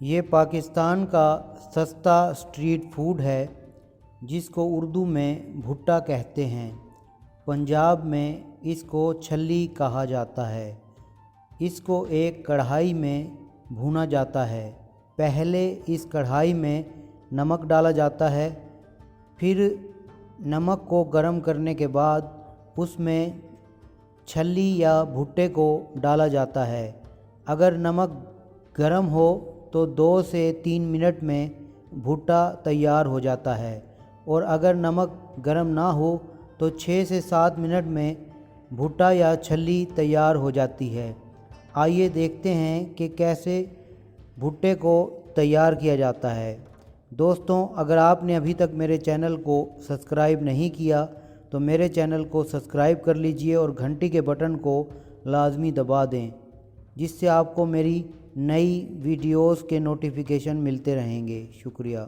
ये पाकिस्तान का सस्ता स्ट्रीट फूड है जिसको उर्दू में भुट्टा कहते हैं। पंजाब में इसको छल्ली कहा जाता है। इसको एक कढ़ाई में भूना जाता है। पहले इस कढ़ाई में नमक डाला जाता है, फिर नमक को गर्म करने के बाद उसमें छल्ली या भुट्टे को डाला जाता है। अगर नमक गर्म हो तो 2 से 3 मिनट में भुट्टा तैयार हो जाता है, और अगर नमक गर्म ना हो तो 6 से 7 मिनट में भुट्टा या छल्ली तैयार हो जाती है। आइए देखते हैं कि कैसे भुट्टे को तैयार किया जाता है। दोस्तों, अगर आपने अभी तक मेरे चैनल को सब्सक्राइब नहीं किया तो मेरे चैनल को सब्सक्राइब कर लीजिए और घंटी के बटन को लाजमी दबा दें, जिससे आपको मेरी नई वीडियोस के नोटिफिकेशन मिलते रहेंगे। शुक्रिया।